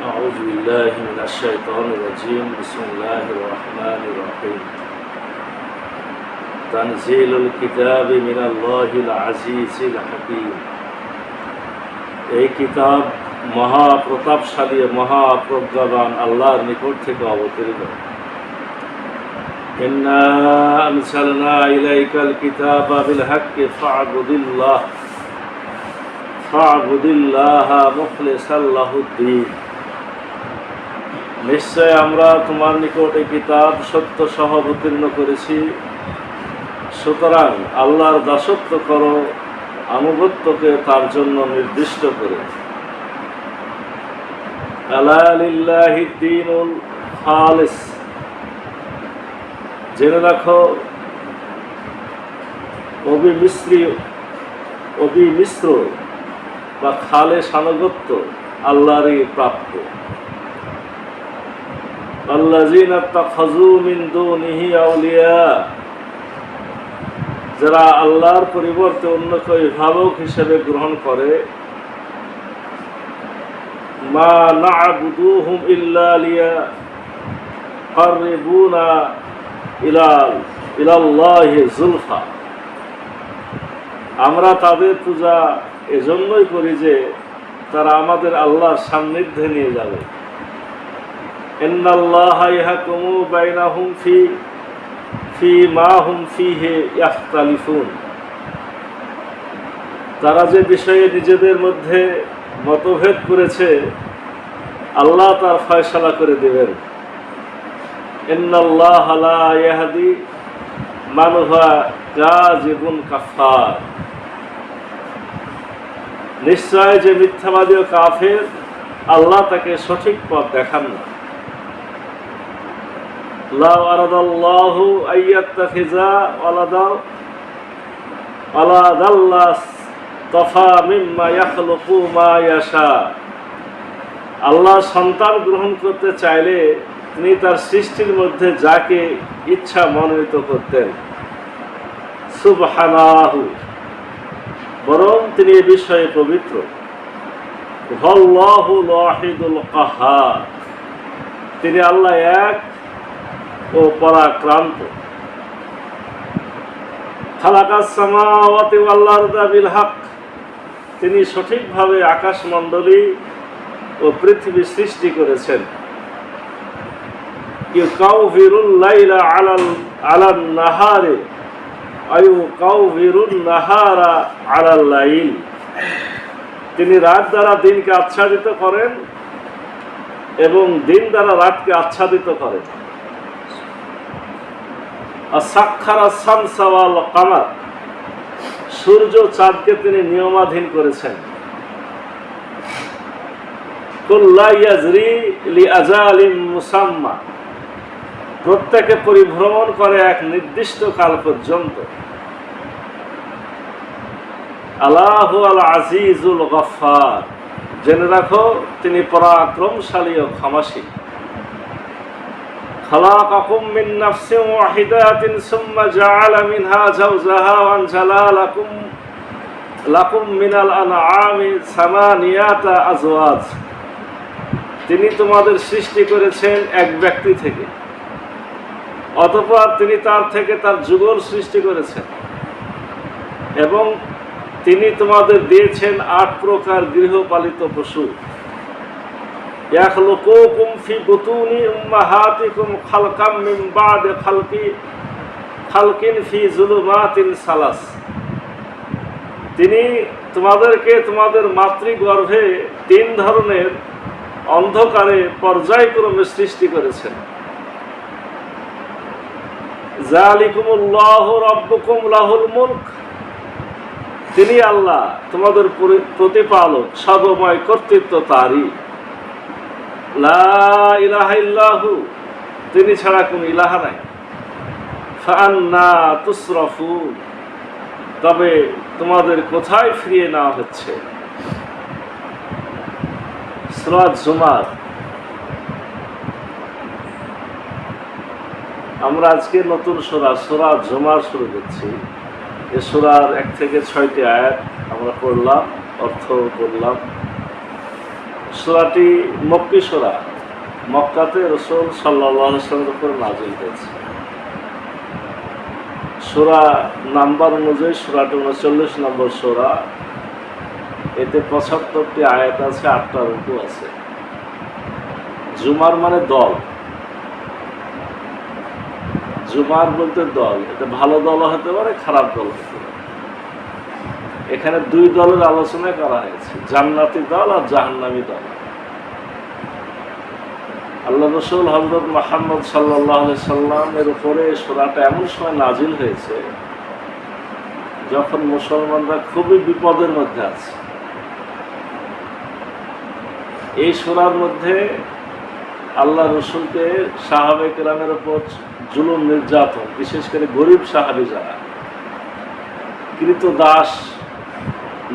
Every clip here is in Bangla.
أعوذ بالله من الشيطان الرجيم بسم الله الرحمن الرحيم تنزيل الكتاب من الله العزيز الحكيم এই কিতাব মহাপ্রতাপশালী মহাপ্রজ্ঞাবান আল্লাহর নিকট থেকে অবতীর্ণ। ইন্না আনসালনা ইলাইকাল কিতাবা বিল হাক্কি ফা'বুদিল্লাহা মুখলিসাল লাহুদ্দীন। নিশ্চয় আমরা তোমার নিকট এই কিতাব সত্য সহ অবতীর্ণ করেছি, সুতরাং আল্লাহর দাসত্ব করো, আনুগত্যকে তার জন্য নির্দিষ্ট করে। আলা লিল্লাহি দ্বীনুল খালিস, জেনে রাখো অবিমিশ্র বা খালেস আনুগত্য আল্লাহরই প্রাপ্য। আল্লাযীনা ইত্তাখাযু মিন দুনিহি আউলিয়া, যারা আল্লাহর পরিবর্তে অন্যকে অভিভাবক হিসেবে গ্রহণ করে। মা না'বুদুহুম ইল্লা লিয়াকাররিবুনা ইলাল্লাহি যুলফা, আমরা তাদের পূজা এজন্যই করি যে তারা আমাদের আল্লাহর সান্নিধ্যে নিয়ে যাবে। ইন্নাল্লাহা ইয়াহকুমু বাইনাহুম ফিমা হুম ফীহি ইখতালিফুন, তারা যে বিষয়ে নিজেদের মধ্যে মতভেদ করেছে আল্লাহ তার ফয়সালা করে দেবেন। ইন্নাল্লাহা লা ইয়াহদি মান হুয়া কাযিবুন কাফফার, নিশ্চয় যে মিথ্যাবাদী ও কাফের আল্লাহ তাকে সঠিক পথ দেখান না। লাউ আরাদাল্লাহু আইয়াত্তাখিযা ওয়ালাদাল্লাস্তাফা মিম্মা ইয়াখলুকু মা ইয়াশা, আল্লাহ সন্তান গ্রহণ করতে চাইলে তিনি তার সৃষ্টির মধ্যে যাকে ইচ্ছা মনোনীত করতেন। সুবহানাহু, বরং তিনি এ বিষয়ে পবিত্র। আল্লাহুল ওয়াহিদুল কাহ্হার, তিনি আল্লাহ এক ও পরাক্রান্ত। খালাকাস সামাওয়াতি ওয়াল আরদা বিল হক, তিনি সঠিকভাবে আকাশমণ্ডলী ও পৃথিবী সৃষ্টি করেছেন। ইউকাউভিরুল লাইলা আলান নাহারে আয়ুকাউভিরুন নাহারা আলাল লাইল, তিনি রাত দ্বারা দিনকে আচ্ছাদিত করেন এবং দিন দ্বারা রাতকে আচ্ছাদিত করেন। সাক্ষারা শামসা ওয়াল কামার, সূর্য চাঁদকে তিনি নিয়মাধীন করেছেন। কুল্লা ইয়াজরি লিআজালিম মুসাম্মা, প্রত্যেকে পরিভ্রমণ করে এক নির্দিষ্ট কাল পর্যন্ত। আল্লাহু আল আজিজুল গফফার, জেনে রাখো তিনি পরাক্রমশালী ও ক্ষমাশীল। খালাকাকুম মিন নাফসিন ওয়াহিদাতিন সুম্মা জাআলা মিনহা যাওজাহা ওয়া আনজালা লাকুম মিনাল আনআমি সামানিয়াতা আজওয়াজ, তিনি তোমাদের সৃষ্টি করেছেন এক ব্যক্তি থেকে, অতঃপর তিনি তার থেকে তার যুগল সৃষ্টি করেছেন, এবং তিনি তোমাদের দিয়েছেন 8 প্রকার গৃহপালিত পশু। ইয়াখলুকুকুম ফি বুতুনি উম্মাহাতিকুম খালকাম মিন বা'দি খালকিন ফি যুলুমাতিন সালাস, তিনি তোমাদেরকে তোমাদের মাতৃগর্ভে 3 ধরনের অন্ধকারে পর্যায়ক্রমে সৃষ্টি করেছেন। যালিকুমুল্লাহু রাব্বুকুম লাহুল মুলক, তিনি আল্লাহ তোমাদের প্রতিপালক, সর্বময় কর্তৃত্ব তারই। লা ইলাহা ইল্লাহু, তিনি ছাড়া কোনো ইলাহা নাই। ফাআন্না তুসরাফুন, তবে তোমাদের কোথায় ফিরিয়ে নেওয়া হচ্ছে। সূরা জুমার। আমরা আজকে নতুন সূরা জুমার শুরু করছি। এই সূরার 1 থেকে 6টি আয়াত আমরা পড়লাম, অর্থ বললাম। সূরাটি মক্কি সূরা, মক্কাতে রাসূল সাল্লাল্লাহু আলাইহি ওয়াসাল্লামের উপর নাযিল হয়েছে। সূরা নাম্বার অনুযায়ী সূরাটি 39 নম্বর সূরা। এতে 75টি আয়াত আছে, 8টা রুকু আছে। জুমার মানে দল, জুমার বলতে দল। এটা ভালো দল হতে পারে, খারাপ দল হতে পারে। এখানে দুই দলের আলোচনা করা হয়েছে, জান্নাতি দল আর জাহান্নামী দল। আল্লাহ রাসূল হযরত মুহাম্মদ সাল্লাল্লাহু আলাইহি সাল্লামের উপরে সূরাটা এমন সময় নাজিল হয়েছে যখন মুসলমানরা খুবই বিপদের মধ্যে আছে। এই সূরার মধ্যে আল্লাহ রসুলকে সাহাবে কেরামের উপর জুলুম নির্যাতন, বিশেষ করে গরিব সাহাবী যারা কৃতদাস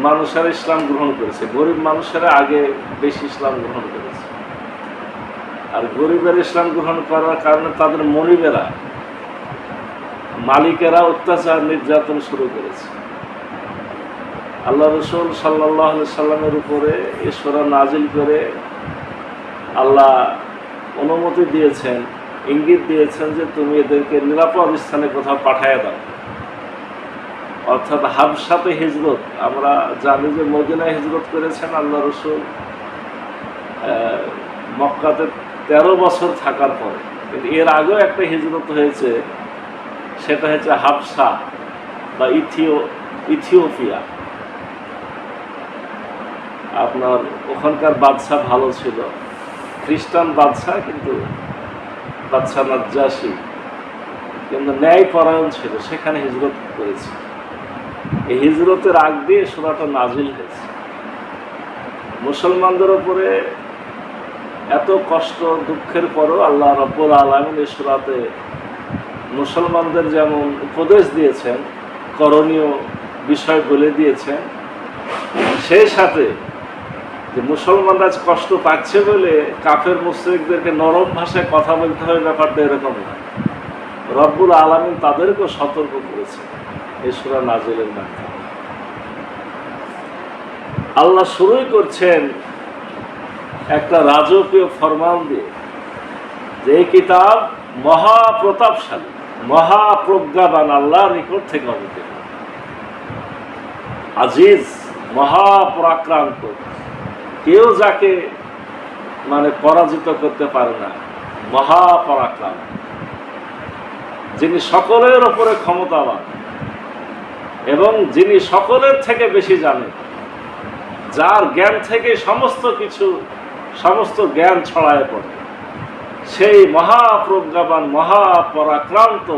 মানুষেরা ইসলাম গ্রহণ করেছে। গরিব মানুষেরা আগে বেশি ইসলাম গ্রহণ করেছে, আর গরিবের ইসলাম গ্রহণ করার কারণে তাদের মনিবেরা, মালিকেরা অত্যাচার নির্যাতন শুরু করেছে। আল্লাহ রসুল সাল্লাল্লাহু আলাইহি সাল্লামের উপরে এই সূরা নাজিল করে আল্লাহ অনুমতি দিয়েছেন, ইঙ্গিত দিয়েছেন যে তুমি এদেরকে নিরাপদ স্থানে কোথাও পাঠাইয়া দাও। অর্থাৎ হাবশাতে হিজরত, আমরা জানি যে মদিনায় হিজরত করেছেন আল্লাহ রসুল মক্কাতে 13 বছর থাকার পরে। কিন্তু এর আগেও একটা হিজরত হয়েছে, সেটা হচ্ছে হাবশা বা ইথিওপিয়া। আপনার ওখানকার বাদশাহ ভালো ছিল, খ্রিস্টান বাদশাহ, কিন্তু বাদশাহ নাজ্জাশী কিন্তু ন্যায়পরায়ণ ছিল, সেখানে হিজরত করেছে। এই হিজরতের আগ দিয়ে সূরাটা নাজিল হয়েছে। মুসলমানদের উপরে এত কষ্ট দুঃখের পরও আল্লাহ রাব্বুল আলামিন এই সূরাতে মুসলমানদের যেমন উপদেশ দিয়েছেন, করণীয় বিষয় বলে দিয়েছেন, সেই সাথে যে মুসলমানরা কষ্ট পাচ্ছে বলে কাফের মুশরিকদেরকে নরম ভাষায় কথা বলতে হবে, ব্যাপারটা এরকম না। রব্বুল আলামিন তাদেরকেও সতর্ক করেছে এই সূরা নাজিলের মাধ্যমে। আল্লাহ শুরুই করছেন একটা রাজকীয় ফরমান দিয়ে যে এই কিতাব মহাপ্রতাপশালী, মহাপ্রজ্ঞাবান আল্লাহর নিকট থেকে অবতীর্ণ, আজিজ, মহাপরাক্রান্ত, কেউ যাকে পরাজিত করতে পারে না, মহাপরাক্রান্ত, যিনি সকলের উপরে ক্ষমতাবান এবং যিনি সকলের থেকে বেশি জানেন, যার জ্ঞান থেকে সমস্ত জ্ঞান ছড়ায় পড়ে, সেই মহাপ্রজ্ঞাবান মহাপরাক্রান্ত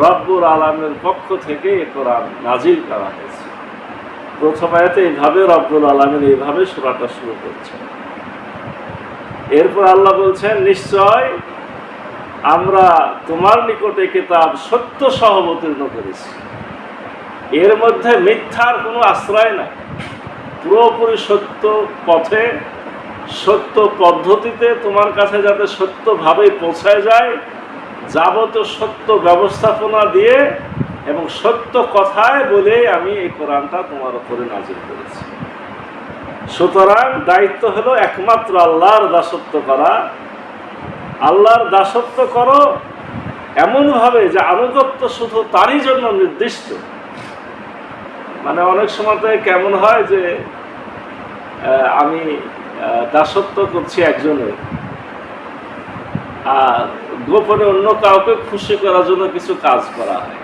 রব্বুল আলামিনের পক্ষ থেকে এ কোরআন নাজিল করা হয়েছে। প্রথম আয়াতে এইভাবে রব্বুল আলামিন এইভাবে সূরাটা শুরু করছেন। এরপর আল্লাহ বলছেন, নিশ্চয় আমরা তোমার নিকটে কিতাব সত্য সহ অবতীর্ণ করেছি, এর মধ্যে মিথ্যার কোনো আশ্রয় নাই। পুরোপুরি সত্য পথে, সত্য পদ্ধতিতে তোমার কাছে যাতে সত্যভাবে পৌঁছায় যায়, যাবতীয় সত্য ব্যবস্থাপনা দিয়ে এবং সত্য কথায় বলে আমি এই কোরআনটা তোমার উপরে নাজিল করেছি। সুতরাং দায়িত্ব হলো একমাত্র আল্লাহর দাসত্ব করা। আল্লাহর দাসত্ব করো এমনভাবে যে আনুগত্য শুধু তারই জন্য নির্দিষ্ট। অনেক সময় কেমন হয় যে আমি দাসত্ব করছি একজনের, আর গোপনে অন্য কাউকে খুশি করার জন্য কিছু কাজ করা হয়।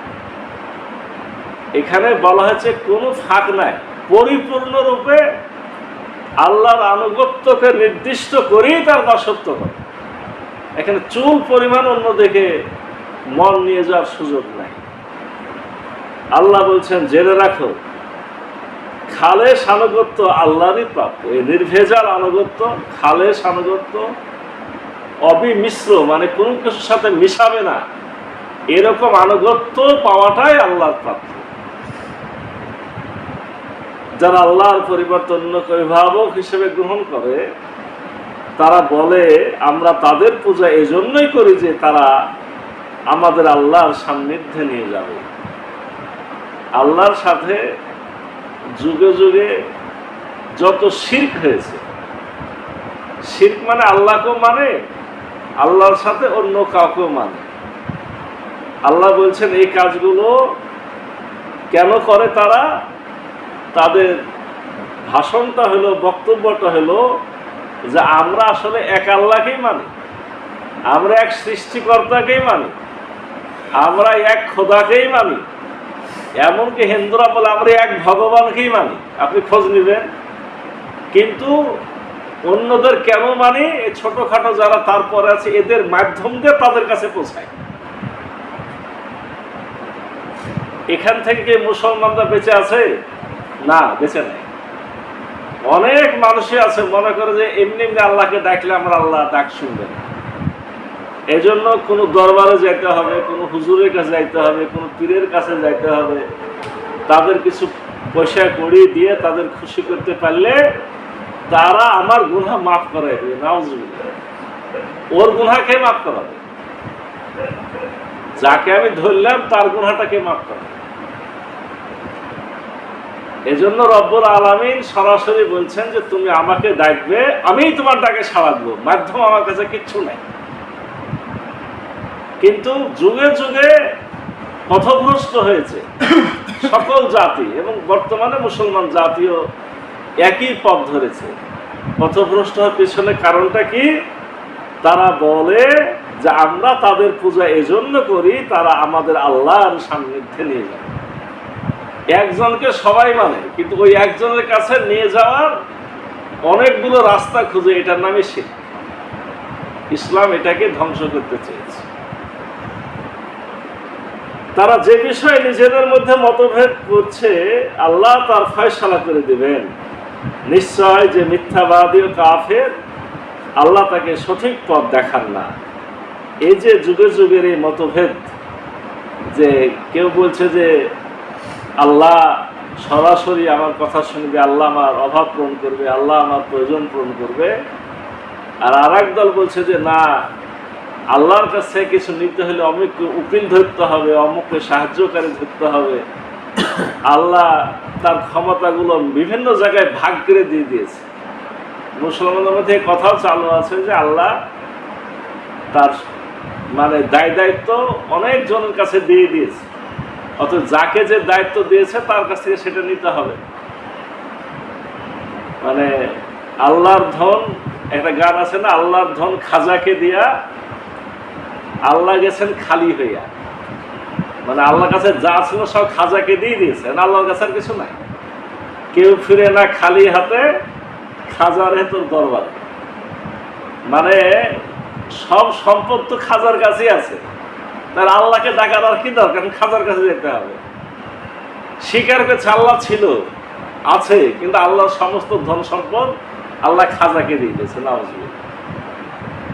এখানে বলা হয়েছে কোনো ফাঁক নাই, পরিপূর্ণরূপে আল্লাহর আনুগত্যকে নির্দিষ্ট করেই তার দাসত্ব করে। এখানে চুল পরিমাণ অন্য দিকে মন নিয়ে যাওয়ার সুযোগ নাই। আল্লাহ বলছেন, জেনে রাখো খালেস আনুগত্য আল্লাহরই প্রাপ্য। এই নির্ভেজাল আনুগত্য, খালেস আনুগত্য, অবিমিশ্র, কোনো কিছুর সাথে মিশাবে না, এরকম আনুগত্য পাওয়াটাই আল্লাহর প্রাপ্য। যারা আল্লাহর পরিবর্তে অন্যকে অভিভাবক হিসেবে গ্রহণ করে, তারা বলে আমরা তাদের পূজা এই জন্যই করি যে তারা আমাদের আল্লাহর সান্নিধ্যে নিয়ে যাবে। আল্লাহর সাথে যুগে যুগে যত শিরক হয়েছে, শিরক মানে আল্লাহকেও মানে, আল্লাহর সাথে অন্য কাউকেও মানে। আল্লাহ বলছেন এই কাজগুলো কেন করে তারা? তাদের ভাষণটা হলো, বক্তব্যটা হলো যে আমরা আসলে এক আল্লাহকেই মানি, আমরা এক সৃষ্টিকর্তাকেই মানি, আমরা এক খোদাকেই মানি। এমনকি হিন্দুরা বলে আমরা এক ভগবানকেই মানি, আপনি খোঁজ নেবেন। কিন্তু অন্যদের কেন মানি? এই ছোটখাটো যারা তারপরে আছে এদের মাধ্যম দিয়ে তাদের কাছে পৌঁছায়। এখান থেকে কি মুসলমানরা বেঁচে আছে? না, বেঁচে নেই। অনেক মানুষই আছে মনে করে যে এমনি এমনি আল্লাহকে ডাকলে আমরা আল্লাহ ডাক শুনবেন। এই জন্য কোনো দরবারে যাইতে হবে, কোনো হুজুরের কাছে যাইতে হবে, কোনো পীরের কাছে যাইতে হবে। তাদের কিছু পয়সা কড়ি দিয়ে তাদের খুশি করতে পারলে তারা আমার গুনাহ মাফ করাই দেবে। নাউজুবিল্লাহ। ওর গুনাহকে মাফ করাবে, যাকে আমি ধরলাম তার গুনাহটাকে মাফ করাবে। এজন্য রব্বুল আলামিন সরাসরি বলছেন যে তুমি আমাকে ডাকবে, আমিই তোমার ডাকে সাড়া দেব, মাধ্যম আমার কাছে কিচ্ছু নাই। কিন্তু যুগে যুগে পথভ্রষ্ট হয়েছে সকল জাতি, এবং বর্তমানে মুসলমান জাতিও একই পথ ধরেছে। পথভ্রষ্ট হওয়ার পিছনে কারণটা কি? তারা বলে যে আমরা তাদের পূজা এজন্য করি তারা আমাদের আল্লাহর সান্নিধ্যে নিয়ে যাবে। একজনকে সবাই মানে, কিন্তু ওই একজনের কাছে নিয়ে যাওয়ার অনেকগুলো রাস্তা খুঁজে, এটার নামে শিরক। ইসলাম এটাকে ধ্বংস করতে চেয়েছে। তারা যে বিষয়ে নিজেদের মধ্যে মতভেদ করছে আল্লাহ তার ফয়সালা করে দিবেন। নিশ্চয় যে মিথ্যাবাদী ও কাফের, আল্লাহ তাকে সঠিক পথ দেখান না। এই যে যুগে যুগের এই মতভেদ, যে কেউ বলছে যে আল্লাহ সরাসরি আমার কথা শুনবে, আল্লাহ আমার অভাব পূরণ করবে, আল্লাহ আমার প্রয়োজন পূরণ করবে, আর আরেক দল বলছে যে না, আল্লাহর কাছে কিছু নিতে হলে অমুক উকিল ধরতে হবে, অমুককে সাহায্যকারী ধরতে হবে। আল্লাহ তার ক্ষমতাগুলো বিভিন্ন জায়গায় ভাগ করে দিয়ে দিয়েছে। মুসলমানদের মধ্যে কথাও চালু আছে যে আল্লাহ তার মানে দায় দায়িত্ব অনেক জনের কাছে দিয়ে দিয়েছে, অথচ যাকে যে দায়িত্ব দিয়েছে তার কাছ থেকে সেটা নিতে হবে। মানে আল্লাহর ধন, একটা গান আছে না, আল্লাহর ধন খাজাকে দিয়া আল্লাহ গেছেন খালি হইয়া। মানে আল্লাহর কাছে যা ছিল সব খাজাকে দিয়ে দিয়েছেন, আল্লাহর কাছে আর কিছু নাই। কেউ ফিরে না খালি হাতে, খাজার হেতর দরবার। মানে সব সম্পদ তো খাজার কাছেই আছে, তার আল্লাহকে ডাকার আর কি দরকার? খাজার কাছে যেতে হবে। স্বীকার করছে আল্লাহ ছিল, আছে, কিন্তু আল্লাহর সমস্ত ধন সম্পদ আল্লাহ খাজাকে দিয়ে দিয়েছে। নাউজুবিল্লাহ।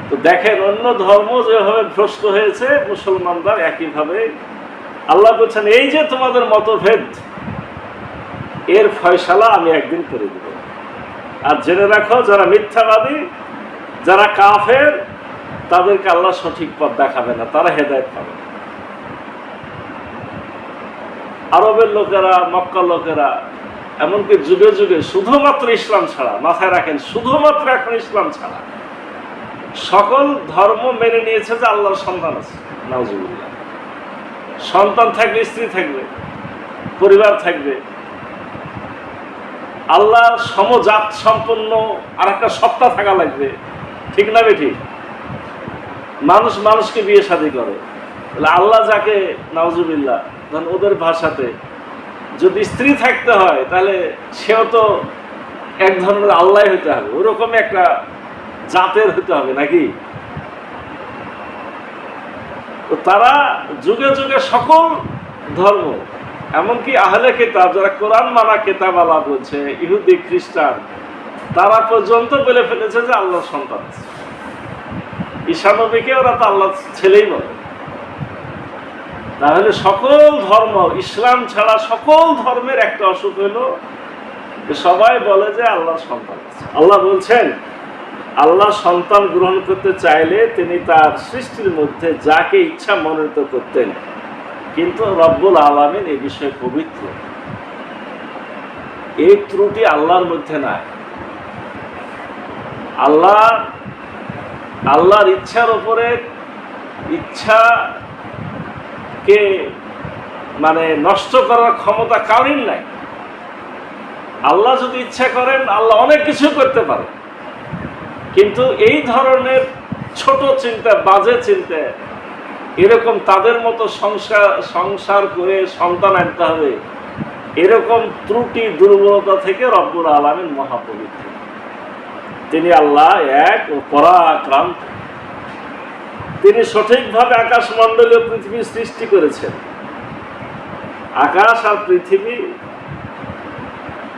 তো দেখেন অন্য ধর্ম যেভাবে ভ্রষ্ট হয়েছে, মুসলমানরা একইভাবে। আল্লাহ বলছেন এই যে তোমাদের মতভেদ, এর ফয়সালা আমি একদিন করে দেব। আর জেনে রাখো যারা মিথ্যাবাদী, যারা কাফের, তাদেরকে আল্লাহ সঠিক পথ দেখাবে না, তারা হেদায়েত পাবে। আরবের লোকেরা, মক্কা লোকেরা, এমনকি যুগে যুগে শুধুমাত্র ইসলাম ছাড়া, মাথায় রাখেন, শুধুমাত্র এখন ইসলাম ছাড়া সকল ধর্ম মেনে নিয়েছে যে আল্লাহর সন্তান আছে। নাউজুবিল্লাহ। সন্তান থাকবে, স্ত্রী থাকবে, পরিবার থাকবে। আল্লাহর সমজাত সম্পন্ন আর একটা সত্তা থাকা লাগবে, ঠিক না বেঠিক? মানুষ মানুষকে বিয়ে শাদী করে, আল্লাহ যাকে, নাউজুবিল্লাহ, ধরেন ওদের ভাষাতে যদি স্ত্রী থাকতে হয় তাহলে সেও তো এক ধরনের আল্লাহ হইতে হবে, ওরকম একটা জাতের হইতে হবে নাকি? তো তারা যুগে যুগে সকল ধর্ম, এমনকি আহলে কিতাব যারা কোরআন মানা কিতাব আল্লাহ বলছে, ইহুদি খ্রিস্টান, তারা পর্যন্ত বলে ফেলেছে যে আল্লাহর সন্তান আছে। ঈসা নবীকে ওরা তো আল্লাহ ছেলেই বলে। তাহলে সকল ধর্ম, ইসলাম ছাড়া সকল ধর্মের একটা অসুখ হলো সবাই বলে যে আল্লাহর সন্তান আছে। আল্লাহ বলছেন আল্লাহ সন্তান গ্রহণ করতে চাইলে তিনি তার সৃষ্টির মধ্যে যাকে ইচ্ছা মনোনীত করতেন, কিন্তু রব্বুল আলামিন এই বিষয়ে পবিত্র। এই ত্রুটি আল্লাহর মধ্যে নাই। আল্লাহর ইচ্ছার উপরে ইচ্ছাকে মানে নষ্ট করার ক্ষমতা কারোর নাই। আল্লাহ যদি ইচ্ছা করেন আল্লাহ অনেক কিছু করতে পারে, কিন্তু এই ধরনের ছোট চিন্তা, বাজে চিন্তা, এরকম তাদের মতো সংসার করে সন্তান আনতে হবে, এরকম ত্রুটি দুর্বলতা থেকে রব্বুল আলামিন মহাপবিত্র। তিনি আল্লাহ এক ও পরাক্রান্ত। তিনি সঠিকভাবে আকাশমণ্ডলীয় পৃথিবী সৃষ্টি করেছেন। আকাশ আর পৃথিবী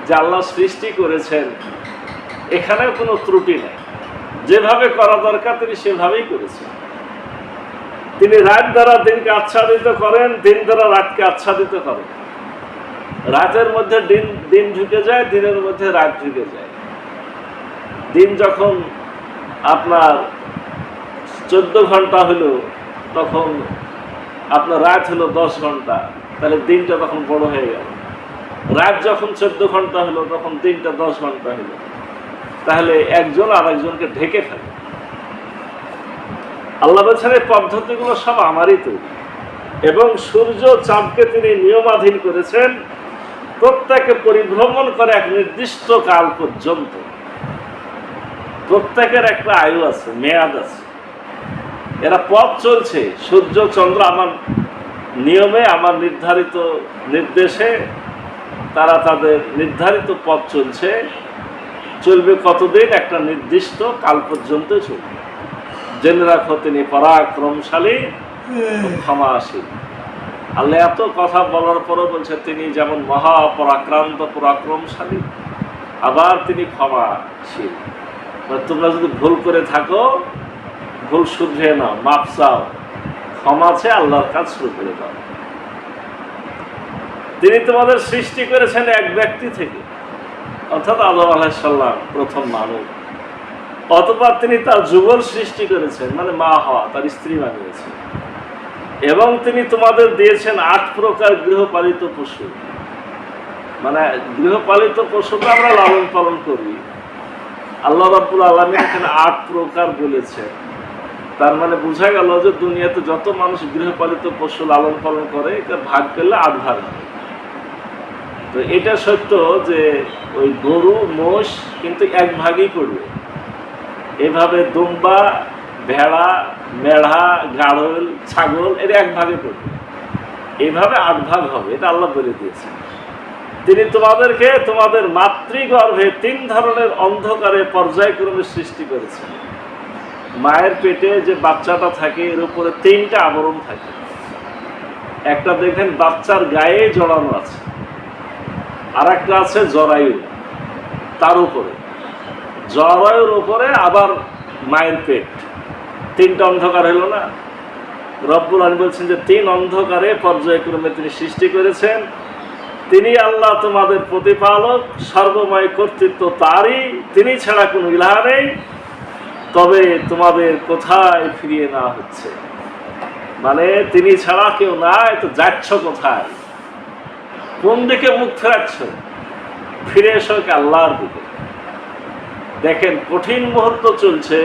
যে আল্লাহ সৃষ্টি করেছেন, এখানে কোনো ত্রুটি নেই। যেভাবে করা দরকার তিনি সেভাবেই করেছেন। তিনি রাত দ্বারা দিনকে আচ্ছাদিত করেন, দিন দ্বারা রাতকে আচ্ছাদিত করেন। রাতের মধ্যে দিন ঢুকে যায়, দিনের মধ্যে রাত ঢুকে যায়। দিন যখন আপনার 14 ঘন্টা হলো, তখন আপনার রাত হলো 10 ঘন্টা, তাহলে দিনটা তখন বড় হয়ে গেল। রাত যখন 14 ঘন্টা হলো, তখন দিনটা 10 ঘন্টা হলো, তাহলে একজন আর একজনকে ঢেকে ফেলে। আল্লাহ বলছেন এই পদ্ধতিগুলো সব আমারই তৈরি, এবং সূর্য চাঁদকে তিনি নিয়মাধীন করেছেন, প্রত্যেকে পরিভ্রমণ করে এক নির্দিষ্ট কাল পর্যন্ত। প্রত্যেকের একটা আয়ু আছে, মেয়াদ আছে। এরা পথ চলছে, সূর্য চন্দ্র আমার নিয়মে, আমার নির্ধারিত নির্দেশে তারা তাদের নির্ধারিত পথ চলবে কতদিন? একটা নির্দিষ্ট কাল পর্যন্ত চলবে। জেনে রাখো তিনি পরাক্রমশালী, ক্ষমাশীল। আল্লাহ এত কথা বলার পরও বলছে তিনি যেমন মহাপরাক্রান্ত, পরাক্রমশালী, আবার তিনি ক্ষমাশীল। তোমরা যদি ভুল করে থাকো, ভুল শুধরে নাও, মাপ চাও, ক্ষমা চেয়ে আল্লাহর কাজ শুরু করে দাও। তিনি তোমাদের সৃষ্টি করেছেন এক ব্যক্তি থেকে, অর্থাৎ আদম আলাইহিস সালাম প্রথম মানব। অতঃপর তিনি তার যুগল সৃষ্টি করেছেন, মানে মা হওয়া, তার স্ত্রী বানিয়েছেন। এবং তিনি তোমাদের দিয়েছেন 8 প্রকার গৃহপালিত পশু। মানে গৃহপালিত পশুকে আমরা লালন পালন করি। আল্লাহ রাব্বুল আলামিন এখানে 8 প্রকার বলেছেন। তার মানে বোঝা গেল যে দুনিয়াতে যত মানুষ গৃহপালিত পশু লালন পালন করে, এটা ভাগ করলে 8 ভাগ হয়। তো এটা সত্য যে ওই গরু, মোষ কিন্তু 1 ভাগই করবে। এভাবে দুম্বা, ভেড়া, মেঢ়া, গাড়ল, ছাগল এর 1 ভাগে করবে। এইভাবে 8 ভাগ হবে, এটা আল্লাহ বলে দিয়েছেন। তিনি তোমাদেরকে তোমাদের মাতৃগর্ভে 3 ধরনের অন্ধকারে পর্যায়ক্রমে সৃষ্টি করেছেন। মায়ের পেটে যে বাচ্চাটা থাকে, এর উপরে 3টা আবরণ থাকে। একটা দেখেন বাচ্চার গায়ে জড়ানো আছে, আর একটা আছে জরায়ু, তার উপরে জরায়ুর উপরে আবার মায়ের পেট। 3টা অন্ধকার হলো না? রব্বুল আলামিন বলছেন যে 3 অন্ধকারে পর্যায়ক্রমে তিনি সৃষ্টি করেছেন। তিনি আল্লাহ তোমাদের প্রতিপালক, সর্বময় কর্তৃত্ব তারই, তিনি ছাড়া কোনো ইলাহ নেই। তবে তোমাদের কোথায় ফিরিয়ে নেওয়া হচ্ছে? মানে তিনি ছাড়া কেউ নাই, তো যাচ্ছ কোথায়? কোন দিকে মুখ ফেরাচ্ছ? ফিরে এসো কি আল্লাহর দিকে। দেখেন কঠিন মুহূর্ত চলছে।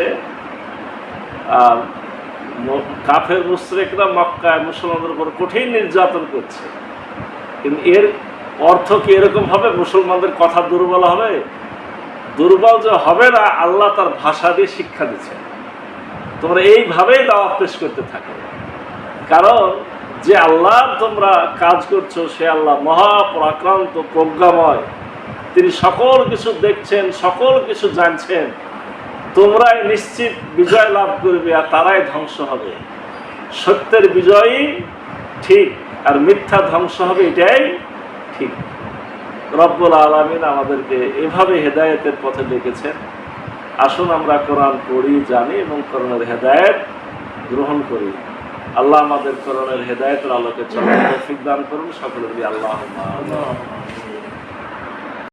কাফের মুশরিকরা মক্কায় মুসলমানদের উপর কঠিন নির্যাতন করছে, কিন্তু এর অর্থ কি এরকম হবে মুসলমানদের কথা দুর্বল হবে? দুর্বল যে হবে না, আল্লাহ তার ভাষা দিয়ে শিক্ষা দিচ্ছেন। তোমরা এইভাবেই দাওয়াত পেশ করতে থাকো, কারণ যে আল্লাহ তোমরা কাজ করছো সে আল্লাহ মহাপরাক্রান্ত, প্রজ্ঞাময়। তিনি সকল কিছু দেখছেন, সকল কিছু জানছেন। তোমরাই নিশ্চিত বিজয় লাভ করবে, আর তারাই ধ্বংস হবে। সত্যের বিজয়ই ঠিক, আর মিথ্যা ধ্বংস হবে, এটাই ঠিক। রব্বুল আলামিন আমাদেরকে এভাবে হেদায়েতের পথে ডেকেছেন। আসুন আমরা কোরআন পড়ি, জানি এবং কোরআনের হেদায়েত গ্রহণ করি। আল্লাহ আমাদের কোরআনের হেদায়েতের আলোকে চলার তৌফিক দান করুন। সকলের আল্লাহ।